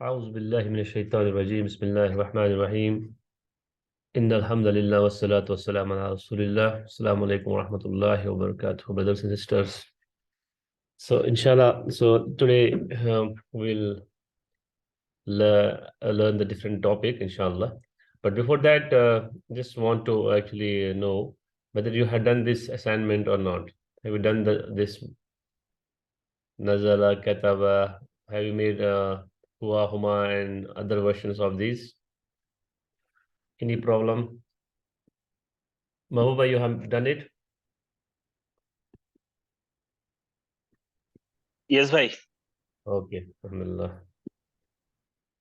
أعوذ بالله من الشيطان الرجيم بسم الله الرحمن الرحيم إن الحمد لله والصلاة والسلام على رسول الله السلام عليكم ورحمة الله وبركاته brothers and sisters. So inshallah, today we'll learn the different topic inshallah. But before that, just want to actually know whether you had done this assignment or not. Have you done this Nazala, Kataba? Have you made Huwa, Huma and other versions of these? Any problem? Mahuba, you have done it? Yes, bhai. Okay, alhamdulillah.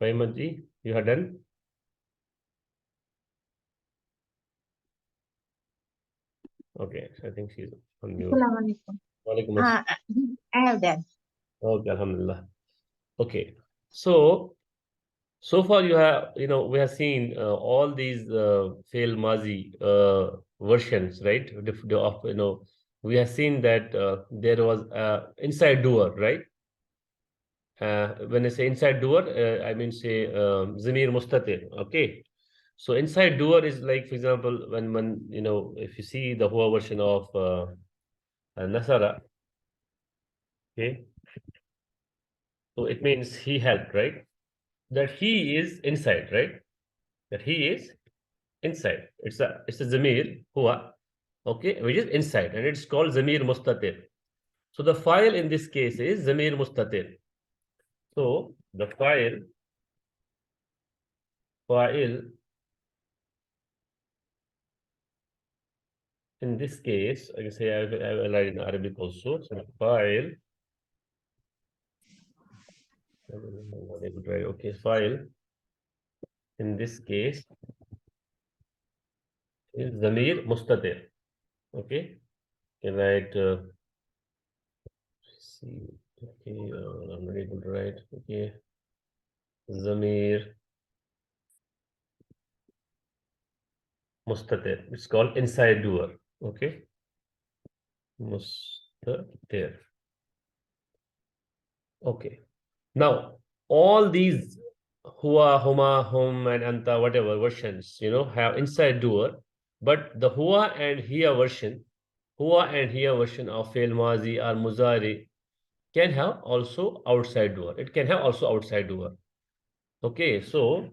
Mazi, you have done? Okay, so I think she's on mute. Assalamualaikum. Walaikum assalam. I have done. Okay, alhamdulillah. Okay, so far we have seen all these fail Mazi versions, right? We have seen that there was inside doer, right? When I say inside doer, I mean say Zamir Mustatir. Okay. So inside doer is like, for example, when if you see the Hua version of Nasara, okay, so it means he helped, right? That he is inside, right? That he is inside. It's a Zamir Hua, okay, which is inside, and it's called Zamir Mustatir. So the file in this case is Zamir Mustatir. So the file in this case, I can say I will write in Arabic also. So the file, okay, file in this case is Zamir Mustatir. Okay, can write. See, okay, I'm not able to write. Okay, Zamir Mustatir. It's called inside doer. Okay, Mustatir. Okay. Now, all these Hua, Huma, Hum, and Anta, whatever versions, have inside doer, but the Hua and Hiya version of Fail Mazi or Muzari can have also outside doer. It can have also outside doer. Okay, so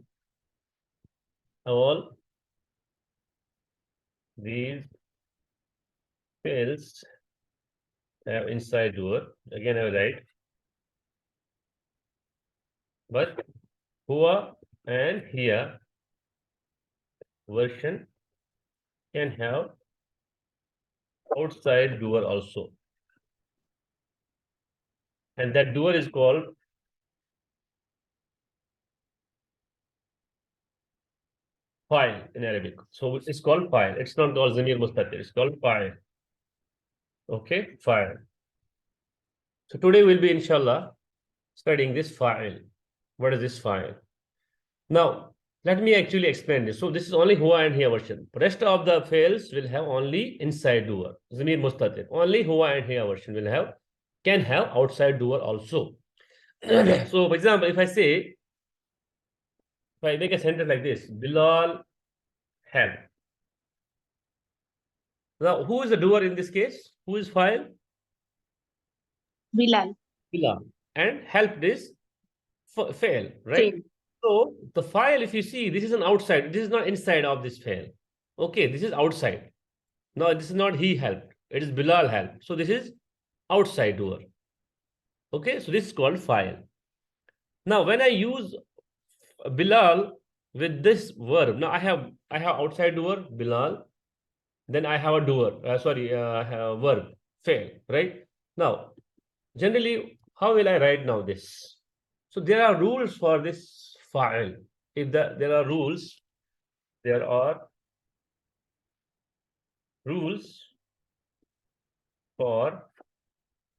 all these fails have inside doer. Again, I will write. But Hua and Hiya version can have outside doer also. And that doer is called file in Arabic. So it's called file. It's not called Zamir Mustatir. It's called file. Okay, file. So today we'll be, inshallah, studying this file. What is this file? Now, let me actually explain this. So this is only Hua and Hiya version. The rest of the files will have only inside doer. Zamir Mustatir. Only Hua and Hiya version can have outside doer also. So, for example, if I make a sentence like this, Bilal help. Now, who is the doer in this case? Who is file? Bilal. Bilal. And help is fail, right? Fail. So the file, if you see, this is an outside. This is not inside of this fail. Okay, this is outside. No, this is not he helped. It is Bilal helped. So this is outside doer. Okay, so this is called file. Now, when I use Bilal with this verb, now I have outside doer, Bilal. Then I have a doer, verb, fail, right? Now, generally, how will I write now this? So there are rules for this file. There are rules for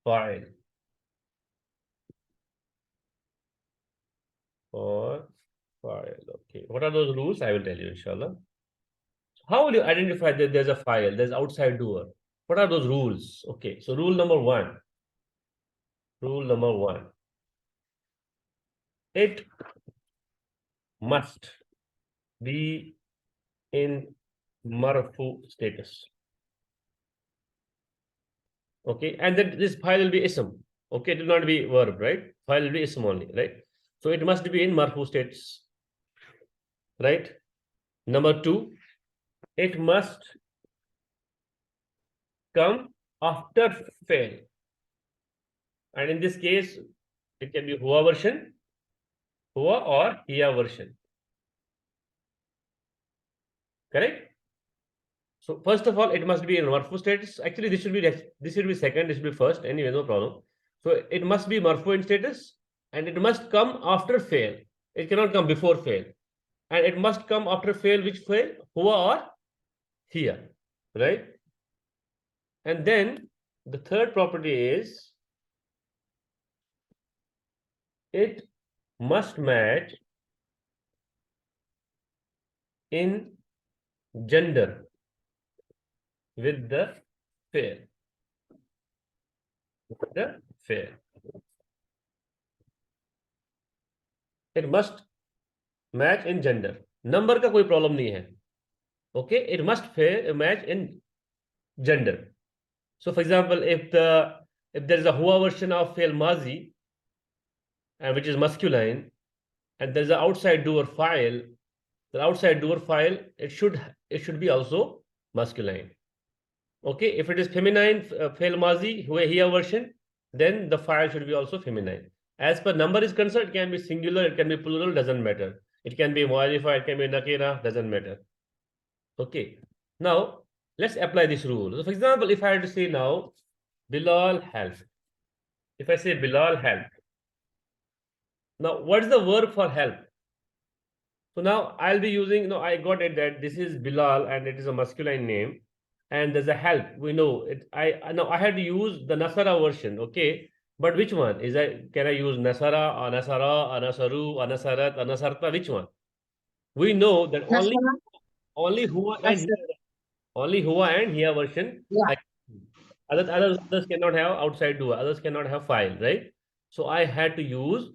file. Okay. What are those rules? I will tell you, inshallah. How will you identify that there's a file, there's outside doer? What are those rules? Okay, so rule number one. It must be in marfu status. Okay, and then this file will be ism. Okay, it will not be verb, right? File will be ism only, right? So it must be in marfu status, right? Number two, it must come after fail. And in this case, it can be huwa version, huwa or hiya version. Correct? So first of all, it must be in marfu status. Actually, this should be second, this should be first. Anyway, no problem. So it must be marfu in status, and it must come after fail. It cannot come before fail, and it must come after fail. Which fail? Huwa or here, right? And then the third property is it must match in gender with the fail. With the fail. It must match in gender. Number का कोई problem नहीं है. Okay, it must match in gender. So, for example, if there is a huwa version of fail mazi, and which is masculine, and there is an outside doer file, the outside doer file it should be also masculine. Okay, if it is feminine fail mazi here version, then the file should be also feminine. As per number is concerned, it can be singular, it can be plural, doesn't matter. It can be modified, it can be nakira, doesn't matter. Okay, now let's apply this rule. So for example, if I had to say now Bilal helped. If I say Bilal helped, now what is the verb for help? So now I'll be using, I got it that this is Bilal and it is a masculine name, and there's a help. We know it. I had to use the Nasara version, okay? But which one? Can I use Nasara, Anasara, Anasaru, Anasarat, Anasarta? Which one? We know that only Huwa and Hiya version. Yeah. Others cannot have outside Dua. Others cannot have file, right? So I had to use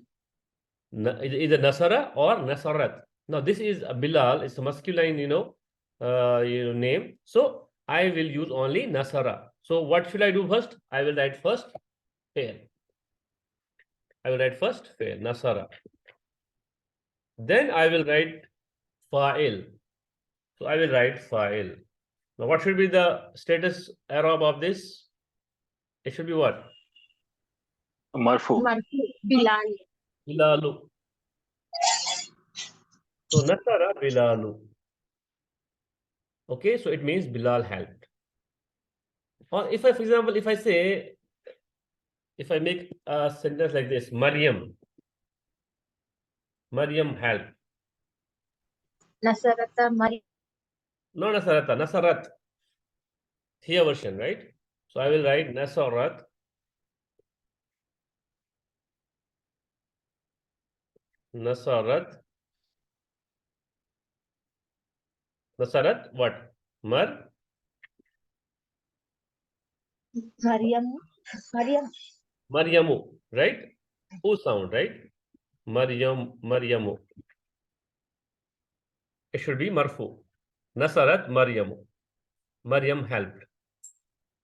either Nasara or Nasarat. Now this is a Bilal. It's a masculine, name. So I will use only Nasara. So what should I do first? I will write first fail. Nasara. Then I will write fa'il. So I will write fa'il. Now what should be the status Arab of this? It should be what? Marfu. Bilal. Bilalu. So Nasara Bilalu. Okay, so it means Bilal helped. Or if I, for example, if I make a sentence like this, Maryam helped. Nasarata Maryam. No, Nasarat. Here version, right? So I will write Nasarat. Nasarat, what? Maryamu, right? O sound, right? Maryamu. It should be marfu. Nasarat Maryamu. Maryam helped.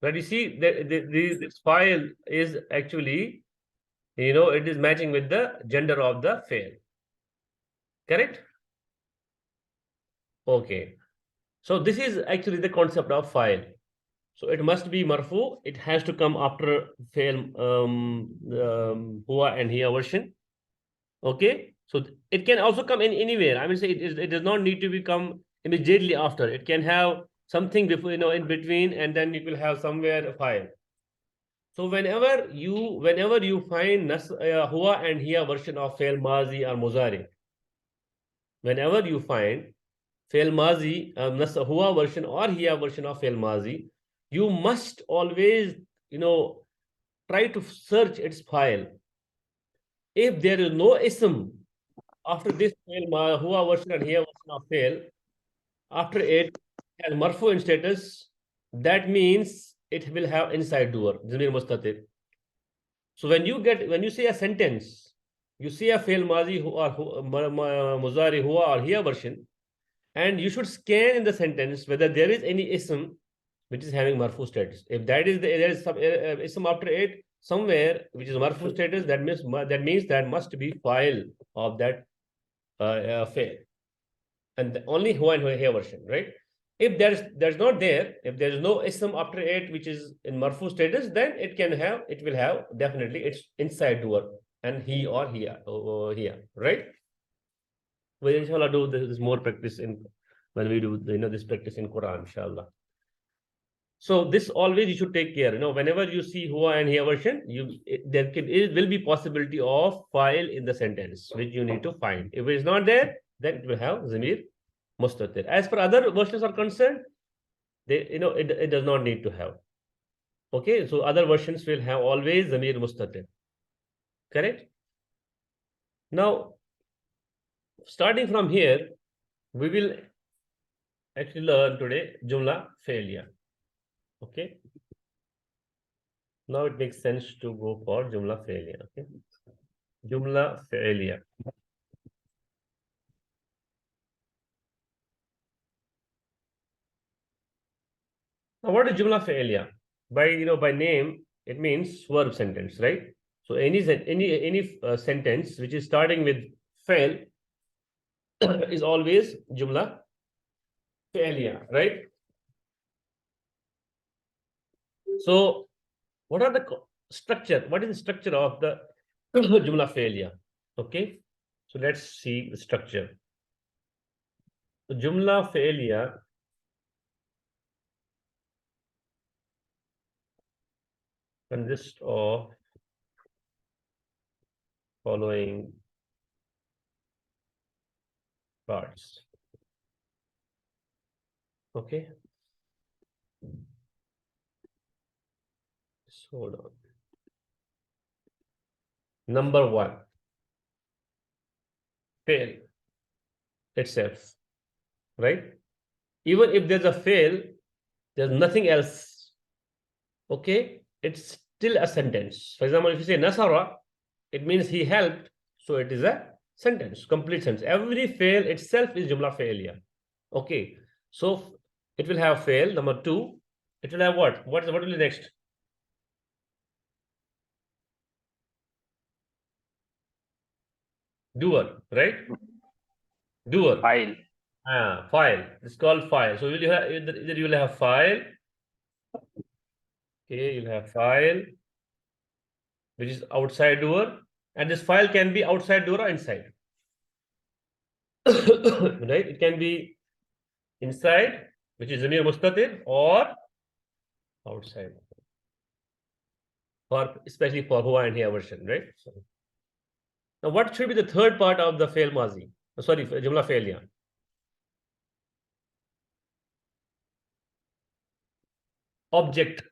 But you see, this file is actually, it is matching with the gender of the fail. Correct? Okay. So this is actually the concept of file. So it must be marfu. It has to come after fail huwa and hiya version. Okay. So it can also come in anywhere. I mean, say it does not need to become immediately after. It can have something before, in between, and then you will have somewhere a file. So whenever you find huwa and hiya version of fail mazi or muzari, whenever you find fail mazi, huwa version or hiya version of fail mazi, you must always, try to search its file. If there is no ism after this fail huwa version and hiya version of fail, after it has marfu in status, that means it will have inside doer, zamir mustatir. So when you say a sentence, you see a fail Mazi or Muzari Hua or here version, and you should scan in the sentence whether there is any ism which is having marfu status. If that is there is some ism after it somewhere which is marfu status, that means that must be file of that fail, and only Hua and here version, right? If there's not there, if there is no ism after it which is in marfu status, then it will have definitely it's inside doer and he or here, right? We'll inshallah do this more practice in when we do this practice in Quran, inshallah. So this always you should take care. Whenever you see Hua and here version, it will be possibility of file in the sentence which you need to find. If it is not there, then it will have Zamir Mustatir. As per other versions are concerned, it does not need to have. Okay, so other versions will have always Zamir Mustatir. Correct? Now, starting from here, we will actually learn today Jumla Failiya. Okay. Now it makes sense to go for Jumla Failiya. Okay. Jumla Failiya. Now, what is Jumla Failiya? By name, it means verb sentence, right? So any sentence which is starting with fail is always Jumla Failiya, right? So, what are the structure? What is the structure of the Jumla Failiya? Okay, so let's see the structure. So Jumla Failiya consists of following parts. Okay. So hold on. Number one, fail itself, right? Even if there's a fail, there's nothing else. Okay, it's still a sentence. For example, if you say Nasara, it means he helped, so it is a sentence, complete sentence. Every fail itself is Jumla Failiya. Okay, so it will have fail. Number two, it will have what? What will be next? Doer, right? Doer. File. File. It's called file. So either you will have file. Okay, you'll have file, which is outside doer, and this file can be outside doer or inside. Right? It can be inside, which is Zamir Mustatir, or outside. Especially for Hua and here version, right? So, now, what should be the third part of the fail Mazi? Sorry, Jumla Failiya. Object.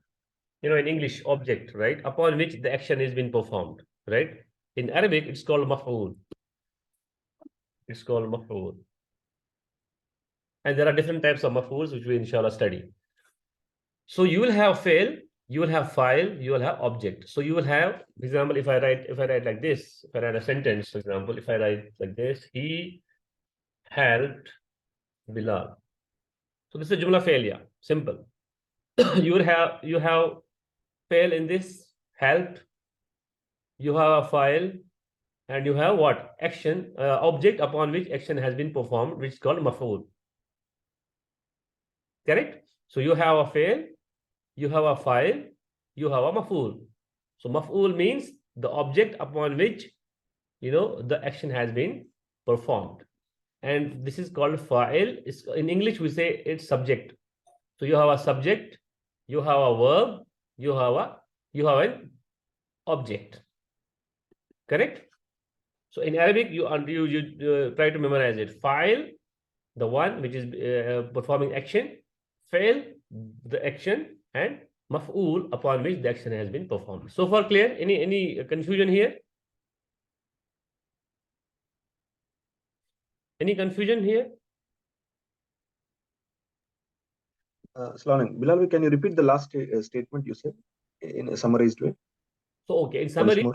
In English, object, right? Upon which the action is being performed, right? In Arabic, it's called maf'ul. It's called maf'ul. And there are different types of maf'uls which we inshallah study. So you will have fail, you will have file, you will have object. So you will have, for example, if I write like this, if I write a sentence, for example, if I write like this, he helped Bilal. So this is Jumla Failiya, simple. you have fail in this, helped, you have a file, and you have what? Action, object upon which action has been performed, which is called maf'ul. Correct? So you have a fail, you have a file, you have a maf'ul. So maf'ul means the object upon which the action has been performed, and this is called fa'il. In English we say it's subject. So you have a subject, you have a verb, you have an object. Correct? So in Arabic you try to memorize it. Fa'il, the one which is performing action, fail, the action, and maf'ul upon which the action has been performed. So far clear? Any confusion here? Any confusion here? Bilal, can you repeat the last statement you said in a summarized way? So okay, in summary,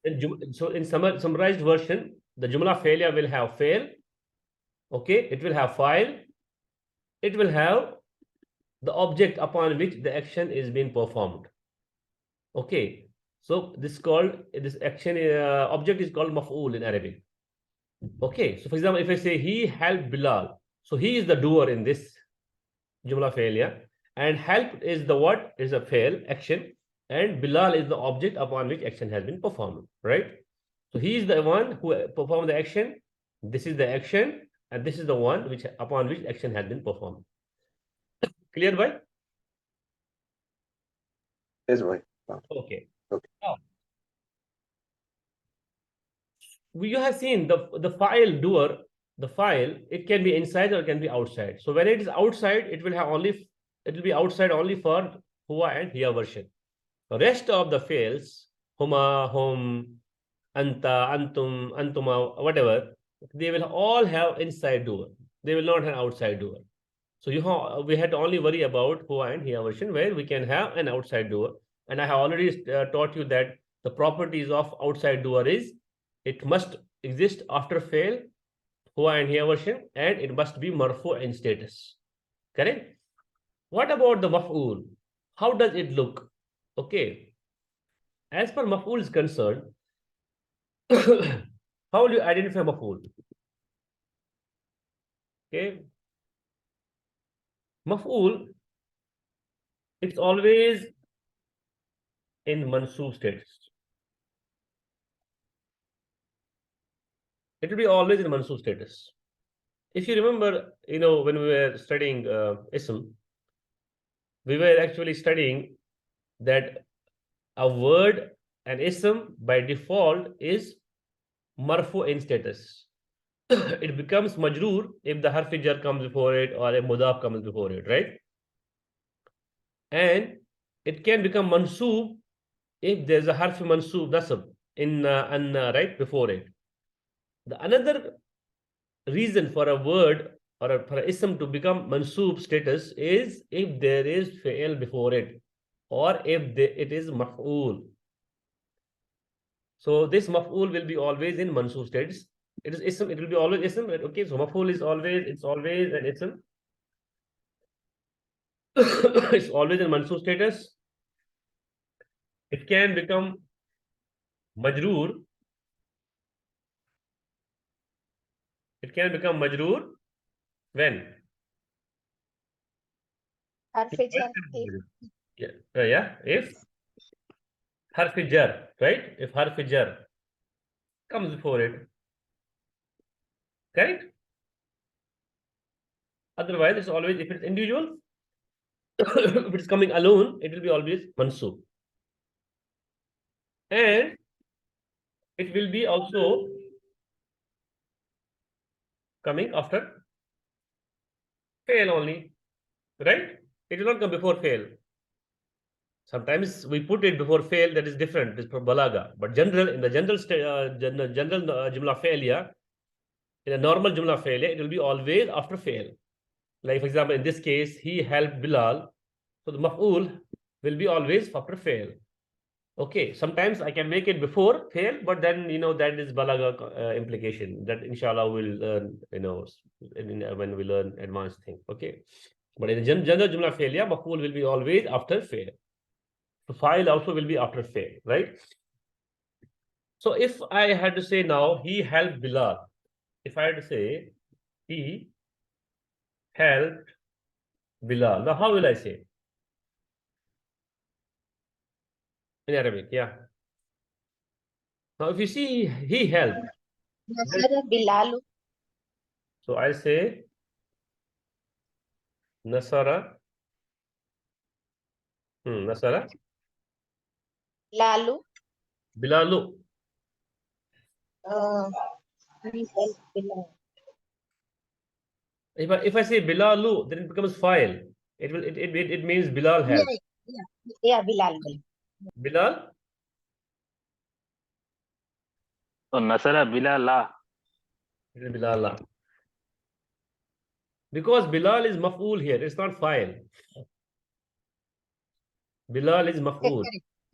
So in summarized version, the Jumla failure will have fail. Okay, it will have file. It will have the object upon which the action is being performed. Okay, so this action object is called maf'ul in Arabic. Okay, so for example, if I say he helped Bilal, so he is the doer in this Jumla failure, and help is the what is a fail action, and Bilal is the object upon which action has been performed, right? So he is the one who performed the action. This is the action, and this is the one which upon which action has been performed. Clear, bhai? Yes, bhai. Okay. Okay. Now, you have seen the file doer, the file, it can be inside or it can be outside. So when it is outside, it will be outside only for hua and here version. The rest of the fails, huma, hum, anta, antum, antuma, whatever, they will all have inside doer. They will not have outside doer. So we had to only worry about hua and here version where we can have an outside doer. And I have already taught you that the properties of outside doer is it must exist after fail, hua and here version, and it must be marfu in status. Correct? What about the maf'ul? How does it look? Okay. As per maf'ul is concerned, how will you identify maf'ul? Okay. Maf'ul, it's always in mansoob status. It will be always in mansoob status. If you remember, when we were studying ism, we were actually studying that a word, an ism by default is marfu in status. It becomes majroor if the harf jar comes before it or a mudaf comes before it, right? And it can become mansoob if there's a harf mansoob nasab in anna right before it. The another reason for a word or for an ism to become mansoob status is if there is fi'l before it or if it is maf'ul. So this maf'ul will be always in mansoob status. It is ism, it will be always ism. Okay, so maf'ul is always an ism. It's always in mansoob status. It can become majroor. It can become majroor when? Yeah, if harf jar, right? If harf jar comes before it, correct? Otherwise, it's always, if it's individual, if it's coming alone, it will be always mansoob. And it will be also coming after fail only, right? It will not come before fail. Sometimes we put it before fail, that is different, this is for balaga. But in the general Jumla failure, in a normal Jumla failure, it will be always after fail. Like for example, in this case, he helped Bilal. So the maf'ul will be always after fail. Okay, sometimes I can make it before fail, but then that is balaga implication that inshallah we'll learn when we learn advanced thing. Okay, but in the general Jumla failure, maf'ul will be always after fail. So file also will be after fail, right? So if I had to say now he helped Bilal, if I had to say he helped Bilal, now how will I say in Arabic? Yeah. Now if you see he helped, so I'll say Nasara. Nasara. Bilalu. If I say Bilalu, then it becomes file. It means Bilal helped. Yeah, Bilal. Bilal. So Nasara Bilala. It is Bilala. Because Bilal is maf'ul here, it's not file. Bilal is maf'ul.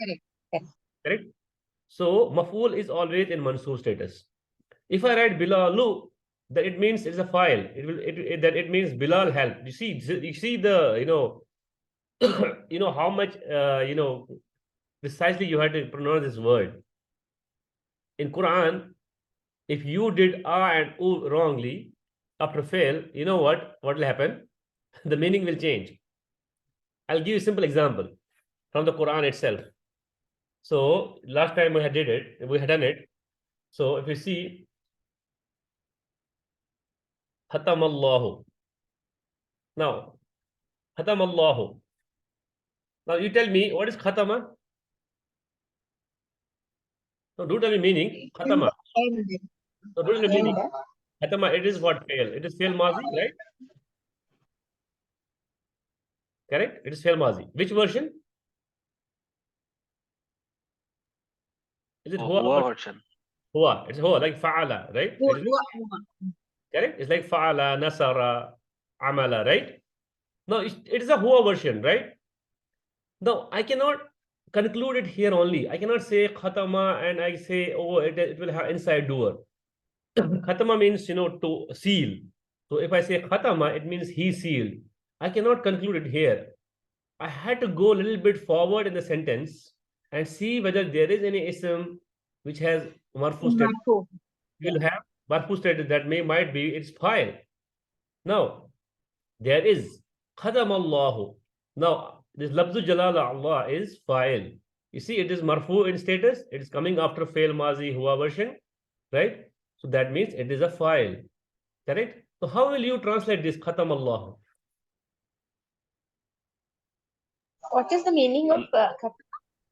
Correct. Correct? So maf'ul is always in mansoob status. If I write Bilalu, then it means it's a file. That it means Bilal help. You see the how much precisely you had to pronounce this word. In Quran, if you did a and u wrongly after fail, you know what will happen? The meaning will change. I'll give you a simple example from the Quran itself. So last time we had done it. So if you see Khatam Allahu. Now, Khatam Allahu. Now you tell me what is Khatama? No, do tell me meaning. Khatama. End. So do tell me meaning. End. Khatama, it is what fail. It is fail mazi, right? Correct? It is fail mazi. Which version? Is it huwa? Huwa version. Huwa. It's huwa, like fa'ala, right? It is correct? It's like fa'ala, nasara, amala, right? No, it is a huwa version, right? Now, I cannot conclude it here only. I cannot say khatama and I say, oh, it will have inside doer. Khatama means, to seal. So if I say khatama, it means he sealed. I cannot conclude it here. I had to go a little bit forward in the sentence and see whether there is any ism which has marfu status. We will have marfu status that might be its file. Now, there is khadam Allahu. Now, this labzu jalala Allah is file. You see, it is marfu in status. It is coming after fail mazi huwa version, right? So that means it is a file, correct? So how will you translate this khatam Allah? What is the meaning of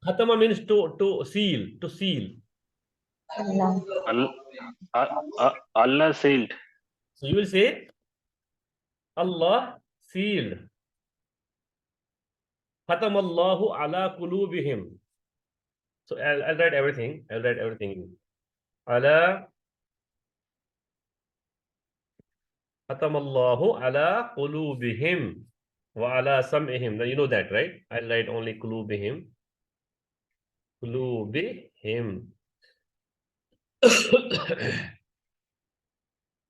Khatama means to seal, to seal. Allah? Allah sealed. So you will say Allah sealed. Khatam Allahu ala qulubihim. So I'll write everything. I'll write everything. Ala Khatam Allahu ala qulubihim wa ala sam'ihim. Now you know that, right? I'll write only qulubihim. Qulubihim.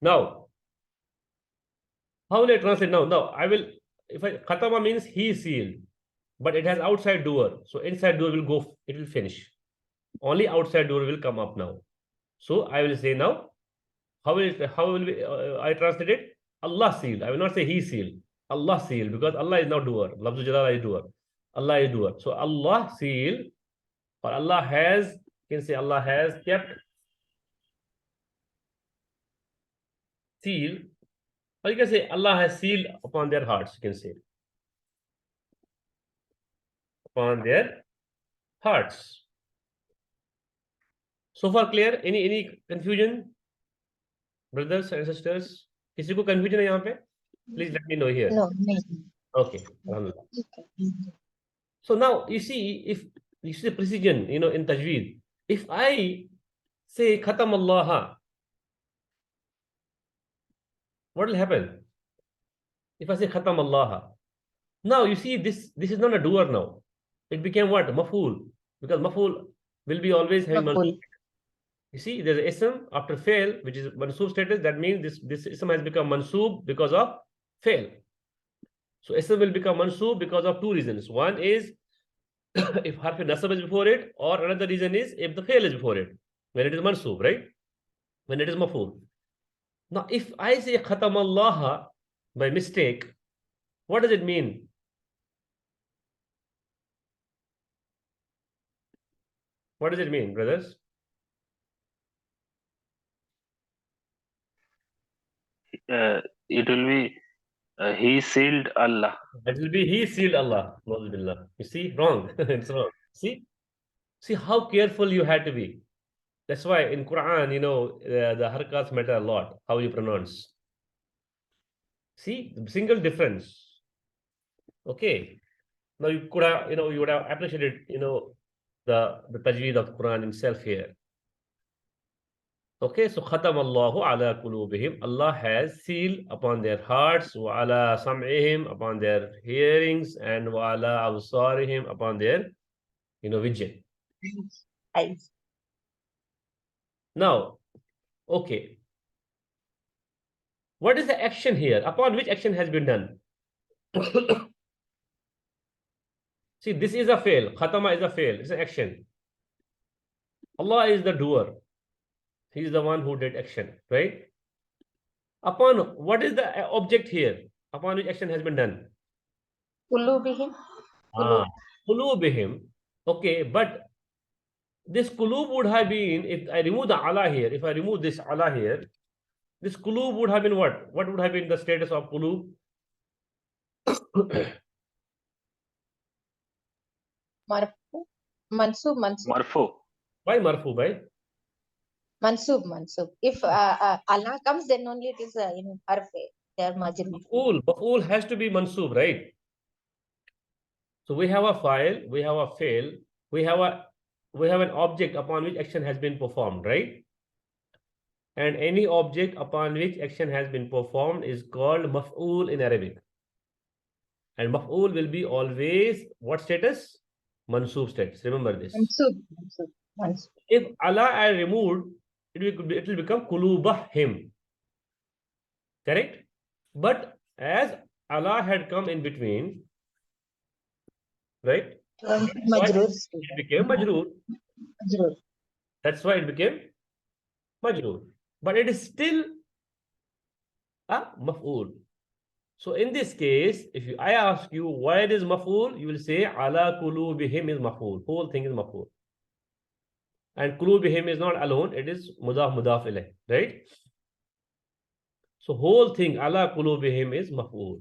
Now, how will I translate now? Now, Khatama means he sealed, but it has outside doer. So inside doer will go, it will finish. Only outside doer will come up now. So I will say now, how will I translate it? Allah sealed. I will not say he sealed. Allah sealed, because Allah is now doer. Labzu jalala is doer. Allah is doer. So Allah sealed, or Allah has, you can say Allah has kept seal, or you can say Allah has sealed upon their hearts, you can say. Upon their hearts. So far clear? Any confusion? Brothers and sisters? किसी को confusion है यहाँ पे? Please let me know here. No. Okay. So now you see, if you see the precision, in tajweed. If I say khatam Allah, what will happen? If I say khatam Allah, now you see this is not a doer now. It became what? Maf'ul. Because maf'ul will be always having mansoob. You see, there's an ism after fail, which is mansoob status. That means this ism has become mansoob because of fail. So ism will become mansoob because of two reasons. One is if harf nasab is before it, or another reason is if the fail is before it. When it is mansoob, right? When it is maf'ul. Now, if I say khatam Allah by mistake, what does it mean? What does it mean, brothers? It will be he sealed Allah. It will be he sealed Allah. You see, wrong. It's wrong. See how careful you had to be. That's why in Quran, the harkats matter a lot, how you pronounce. See, the single difference. Okay. Now you could have, you would have appreciated, the tajweed of Quran itself here. Okay, so khatam Allahu ala qulubihim. Allah has sealed upon their hearts, wa ala sam'ihim, upon their hearings, and wa ala absarihim, upon their, vision. Eyes. Now, okay. What is the action here? Upon which action has been done? See, this is a fail. Khatama is a fail. It's an action. Allah is the doer. He is the one who did action, right? Upon what is the object here? Upon which action has been done? Kulubihim. Ah, kulubihim. Okay, but this kulub would have been, if I remove the Allah here, if I remove this Allah here, this kulub would have been what? What would have been the status of kulub? Marfu. Mansub. Mansub. Marfu. Why marfu, bhai? Mansub. Mansub. If Allah comes, then only it is in harfe. They are majrur. Maf'ul has to be mansub, right? So we have a file, we have a fail, we have an object upon which action has been performed, right? And any object upon which action has been performed is called maf'ul in Arabic. And maf'ul will be always what status? Mansub status. Remember this. Mansub. Mansub. Mansub. If Allah are removed, it will become kulubahim. Correct? But as Allah had come in between, right? Majrur. It became majroor. Majrur. That's why it became majroor. But it is still a maf'ul. So in this case, if I ask you why it is maf'ul, you will say ala kulubihim is maf'ul. Whole thing is maf'ul. And kulubihim is not alone, it is mudaf mudaf ilayh, right? So whole thing ala kulubihim is maf'ul.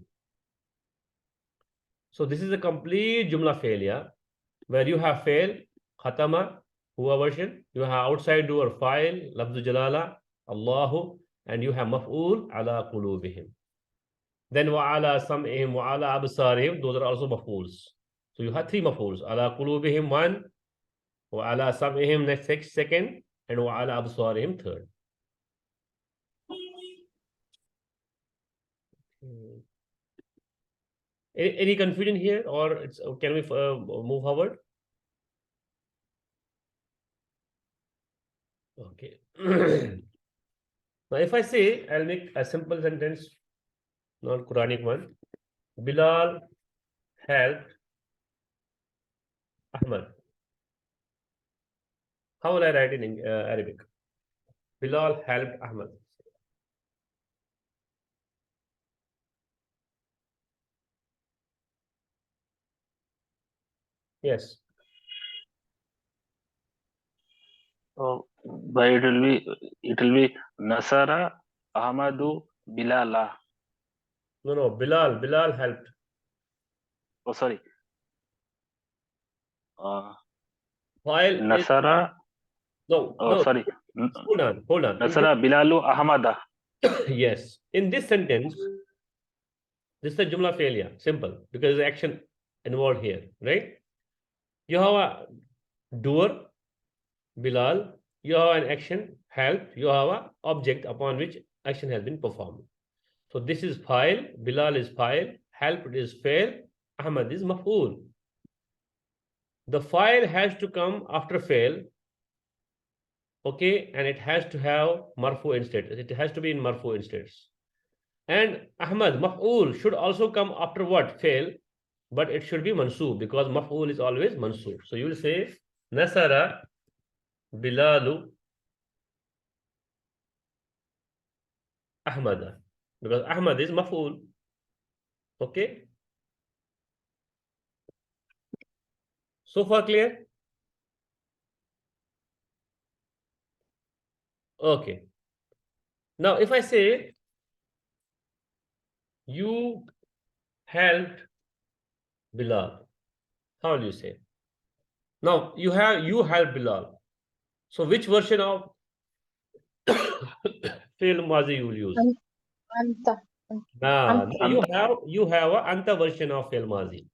So this is a complete Jumla Failiya where you have fail, khatama, huwa version, you have outside doer file, labdu jalala, Allahu, and you have maf'ul ala qulubihim. Then wa ala sam'ihim wa ala absarihim, those are also maf'uls. So you have three maf'uls, ala qulubihim one, wa ala sam'ihim next second, and wa ala absarihim third. Any confusion here, or can we move forward? Okay. Now, if I say, I'll make a simple sentence, non-Quranic one. Bilal helped Ahmad. How will I write in Arabic? Bilal helped Ahmad. Yes. But it will be Nasara Ahmadu Bilala. No, Bilal helped. Oh, sorry. While Nasara. no, sorry. Hold on. Nasara Bilalu Ahmada. Yes. In this sentence, this is a Jumla Failiya. Simple. Because the action involved here, right? You have a doer, Bilal. You have an action, help. You have an object upon which action has been performed. So this is file, Bilal is file, help is fail, Ahmad is maf'ul. The file has to come after fail, okay, and it has to have marfu in status. It has to be in marfu in status. And Ahmad, maf'ul, should also come after what? Fail, but it should be mansub because maf'ul is always mansub. So you will say Nasara Bilalu Ahmada, because Ahmad is maf'ul. Okay. So far clear? Okay. Now, if I say you helped Bilal, how will you say? Now, you helped Bilal. So, which version of fi'l mazi you will use? Anta. You have a anta version of fi'l mazi.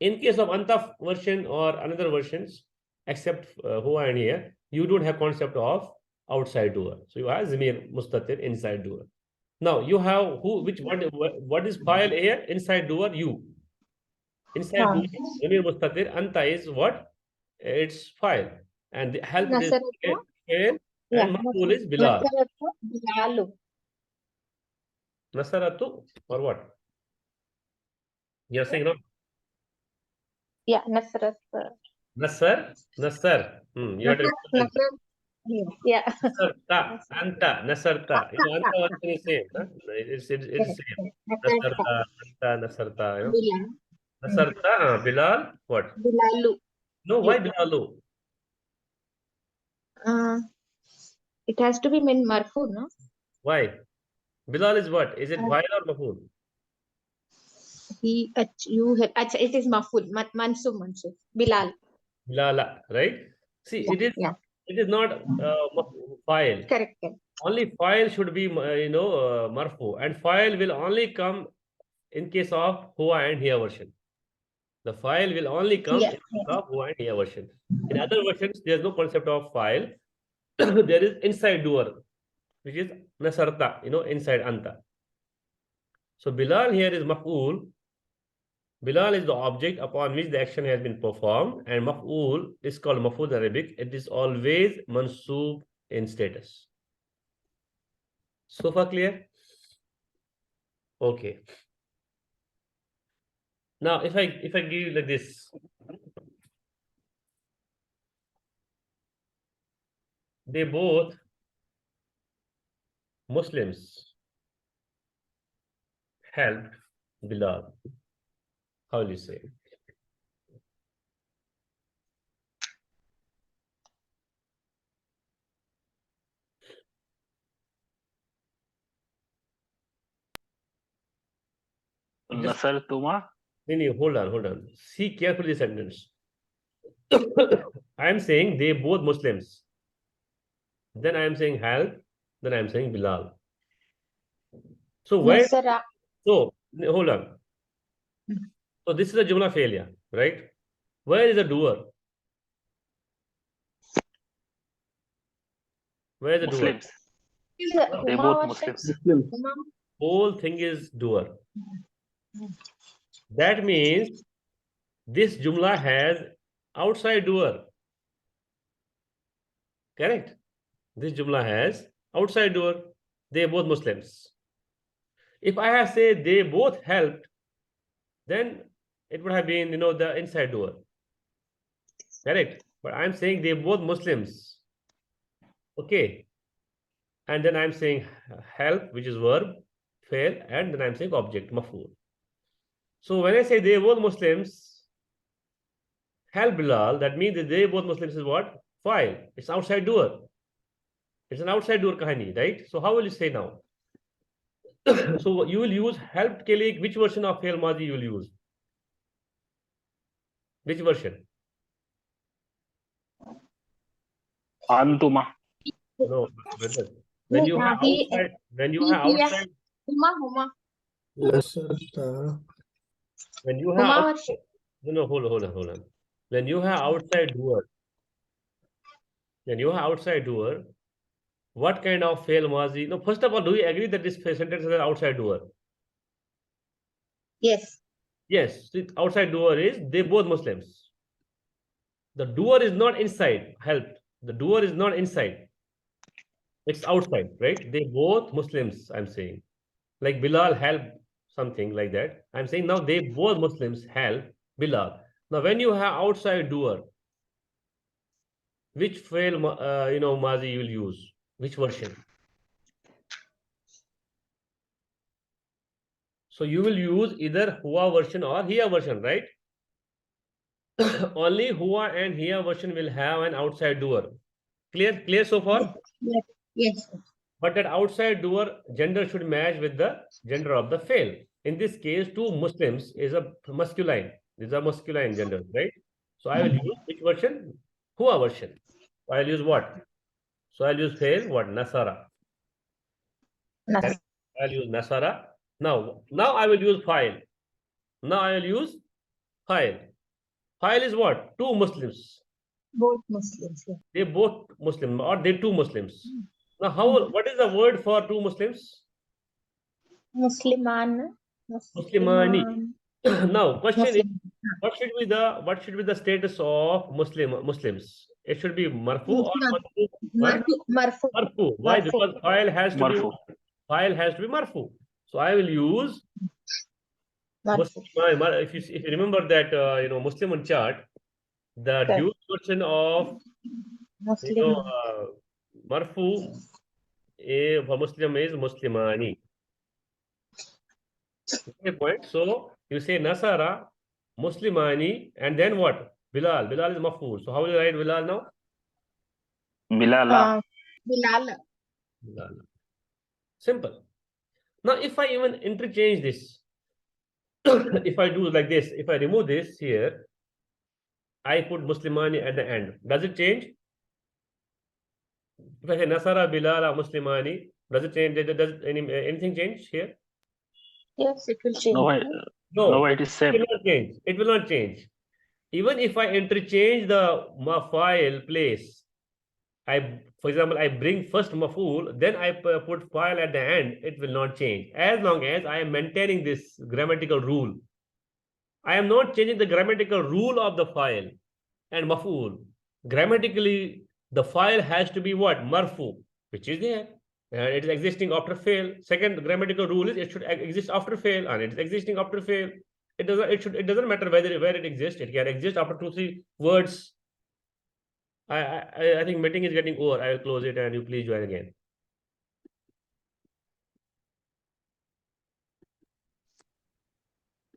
In case of anta version or another versions, except huwa and here, you don't have concept of outside doer. So you have zamir mustatir inside doer. Now you have who, which what is file here? Inside doer, you. Inside doer, zamir mustatir, anta is what? It's file. And the help is fail. Yeah. and maf'ul is Bilal. Nasaratu Bilalu. Nasaratu or what? You're saying no? Yeah, Nasrat. Nasar, Nasar. You had to Nasrat. Yeah. Nasarta, Anta, Nasarta. Anta also is same. Huh? It's Correct, same. correct. Nasarta. Nasarta, Anta, Nasarta. Bilal. Nasarta, Bilal, what? Bilalu. No, why Bilalu? Uh, it has to be min marfu, no? Why? Bilal is what? Is it fa'il or maf'ul? It is maful. Mansub. Bilal. Bilala, right? See, Yeah. it is not fa'il. Correct, correct. Only fa'il should be, marfu, and fa'il will only come in case of huwa and hiya version. The file will only come Yeah. in case of huwa and hiya version. In other versions, there is no concept of file. There is inside doer, which is nasarta, inside anta. So Bilal here is maf'ul. Bilal is the object upon which the action has been performed, and maf'ul is called maf'ul in Arabic. It is always mansub in status. So far clear? Okay. Now, if I give you like this, they both Muslims helped Bilal. How will you say? Just Nasartuma. no, hold on. See carefully the sentence. I am saying they both Muslims. Then I am saying help. Then I am saying Bilal. So where? Nasara. So hold on. So this is a Jumla Failiya, right? Where is the doer? Where is the doer? Muslims. Is They Huma both version? Muslims. Huma. Whole thing is doer. That means this Jumla has outside doer. Correct? This Jumla has outside doer. They both Muslims. If I have said they both helped, then it would have been, the inside doer. Correct? But I'm saying they both Muslims. Okay. And then I'm saying help, which is verb, fail, and then I'm saying object, maf'ul. So when I say they both Muslims, help Bilal, that means that they both Muslims is what? File. It's outside doer. It's an outside doer kahani, right? So how will you say now? So you will use helped ke liye, which version of fail mazi you will use? Which version? Antuma. No, brother. When you have outside, Huma. Nasarta. when you have Huma outside, no, hold on. When you have outside doer, what kind of fail mazi? No, first of all, do you agree that this sentence is an outside doer? Yes. Yes, the outside doer is they both Muslims. The doer is not inside, helped. The doer is not inside. It's outside, right? They both Muslims, I'm saying. Like Bilal helped something like that. I'm saying now they both Muslims help Bilal. Now, when you have outside doer, which fail, mazi you will use? Which version? So you will use either huwa version or hiya version, right? Only huwa and hiya version will have an outside doer. Clear so far? Yes. But that outside doer gender should match with the gender of the fail. In this case, two Muslims is a masculine. These are masculine genders, right? So I will use which version? Huwa version. So I'll use what? So I'll use fail, what? Nasara. Nas. I'll use Nasara. Now I will use file. Now I will use file. File is what? Two Muslims. Both Muslims. Yeah. They both Muslim or they two Muslims. Now what is the word for two Muslims? Musliman. Muslimani. Now question is, Muslim. what should be the status of Muslims It should be marfu or marfu. What? Marfu. Marfu. Why? Marfu. Because file has to be Marfu. file has to be marfu. So I will use Marfu. if you remember that Muslim chart, the Correct. dual version of Muslim. marfu for Muslim is Muslimani. Okay, point. So you say Nasara, Muslimani, and then what? Bilal. Bilal is maf'ul. So how will you write Bilal now? Bilala. Bilal. Bilal. Simple. Now, if I even interchange this, if I do like this, if I remove this here, I put Muslimani at the end. Does it change? If I say Nasara, Bilal, Muslimani, does it change? Does anything change here? Yes, it will change. No, No, it is it same. will not change. It will not change. Even if I interchange the file place, for example, I bring first maf'ul, then I put file at the end, it will not change. As long as I am maintaining this grammatical rule. I am not changing the grammatical rule of the file and maf'ul. Grammatically, the file has to be what? Marfu, which is there. And it is existing after fail. Second grammatical rule is it should exist after fail, and it is existing after fail. It doesn't matter where it exists. It can exist after 2-3 words. I think meeting is getting over. I will close it and you please join again.